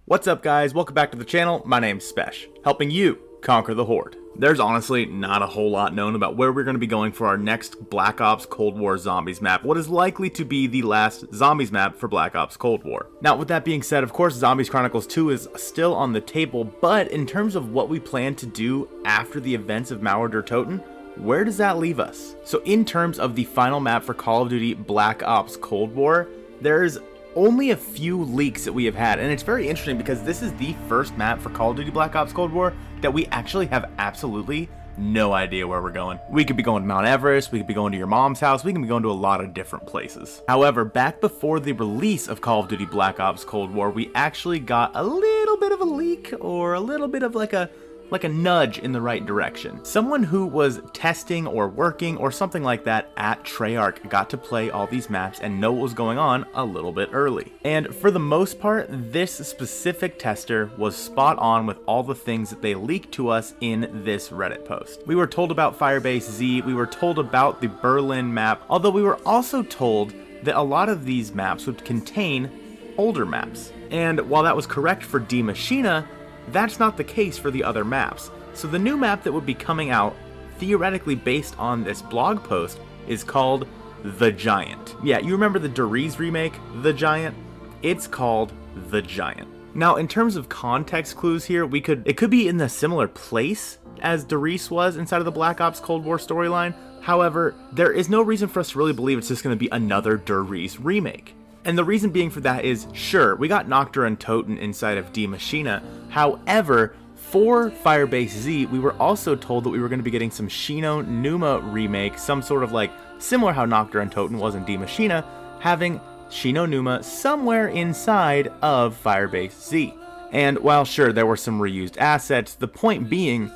What's up guys, welcome back to the channel. My name's Spesh, helping you conquer the Horde. There's honestly not a whole lot known about where we're going to be going for our next Black Ops Cold War Zombies map, what is likely to be the last Zombies map for Black Ops Cold War. Now with that being said, of course Zombies Chronicles 2 is still on the table, but in terms of what we plan to do after the events of Mauer der Toten, where does that leave us? So in terms of the final map for Call of Duty Black Ops Cold War, there's only a few leaks that we have had, and it's very interesting because this is the first map for Call of Duty Black Ops Cold War that we actually have absolutely no idea where we're going. We could be going to Mount Everest, we could be going to your mom's house, we can be going to a lot of different places. However, back before the release of Call of Duty Black Ops Cold War, we actually got a little bit of a leak, or a little bit of like a nudge in the right direction. Someone who was testing or working or something like that at Treyarch got to play all these maps and know what was going on a little bit early. And for the most part, this specific tester was spot on with all the things that they leaked to us in this Reddit post. We were told about Firebase Z, we were told about the Berlin map, although we were also told that a lot of these maps would contain older maps. And while that was correct for Die Maschine, that's not the case for the other maps. So the new map that would be coming out, theoretically based on this blog post, is called The Giant. Yeah, you remember the Riese remake, The Giant? It's called The Giant. Now, in terms of context clues here, it could be in the similar place as Riese was inside of the Black Ops Cold War storyline. However, there is no reason for us to really believe it's just going to be another Riese remake. And the reason being for that is, sure, we got Nacht der Toten inside of Die Maschine. However, for Firebase Z, we were also told that we were going to be getting some Shino Numa remake, some sort of like, similar how Nacht der Toten was in Die Maschine, having Shino Numa somewhere inside of Firebase Z. And while sure, there were some reused assets, the point being,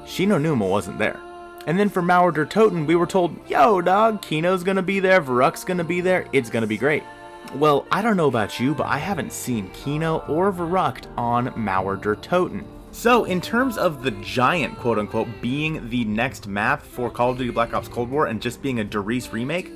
Shino Numa wasn't there. And then for Mauer der Toten, we were told, yo dog, Kino's going to be there, Varuk's going to be there, it's going to be great. Well, I don't know about you, but I haven't seen Kino or Varuk on Mauer der Toten. So in terms of the Giant, quote unquote, being the next map for Call of Duty Black Ops Cold War and just being a Riese remake,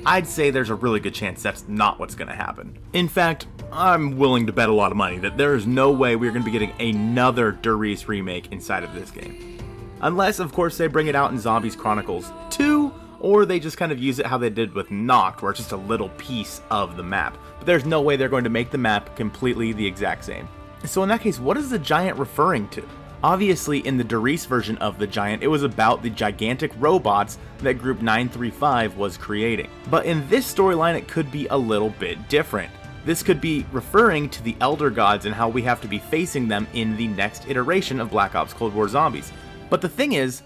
I'd say there's a really good chance that's not what's going to happen. In fact, I'm willing to bet a lot of money that there is no way we're going to be getting another Riese remake inside of this game. Unless, of course, they bring it out in Zombies Chronicles 2, or they just kind of use it how they did with Nacht, where it's just a little piece of the map. But there's no way they're going to make the map completely the exact same. So in that case, what is the Giant referring to? Obviously, in the Riese version of the Giant, it was about the gigantic robots that Group 935 was creating. But in this storyline, it could be a little bit different. This could be referring to the Elder Gods and how we have to be facing them in the next iteration of Black Ops Cold War Zombies. But the thing is,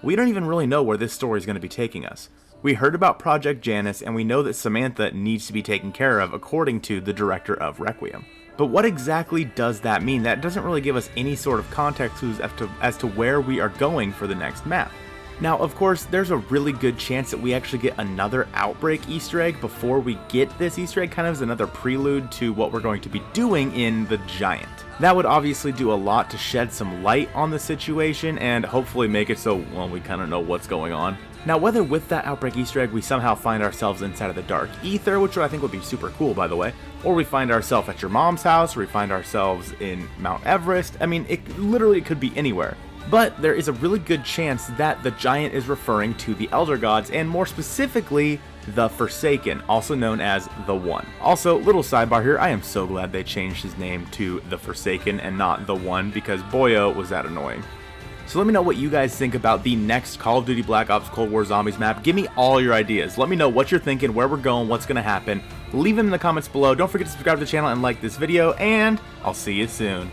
we don't even really know where this story is going to be taking us. We heard about Project Janus, and we know that Samantha needs to be taken care of according to the director of Requiem. But what exactly does that mean? That doesn't really give us any sort of context clues as to where we are going for the next map. Now, of course, there's a really good chance that we actually get another Outbreak Easter egg before we get this Easter egg, kind of as another prelude to what we're going to be doing in the Giant. That would obviously do a lot to shed some light on the situation and hopefully make it so, well, we kind of know what's going on. Now, whether with that Outbreak Easter egg we somehow find ourselves inside of the Dark Ether, which I think would be super cool, by the way, or we find ourselves at your mom's house, or we find ourselves in Mount Everest, I mean, it literally could be anywhere. But there is a really good chance that the Giant is referring to the Elder Gods, and more specifically, the Forsaken, also known as the One. Also, little sidebar here, I am so glad they changed his name to the Forsaken and not the One, because boyo, was that annoying. So let me know what you guys think about the next Call of Duty Black Ops Cold War Zombies map. Give me all your ideas. Let me know what you're thinking, where we're going, what's going to happen. Leave them in the comments below. Don't forget to subscribe to the channel and like this video, and I'll see you soon.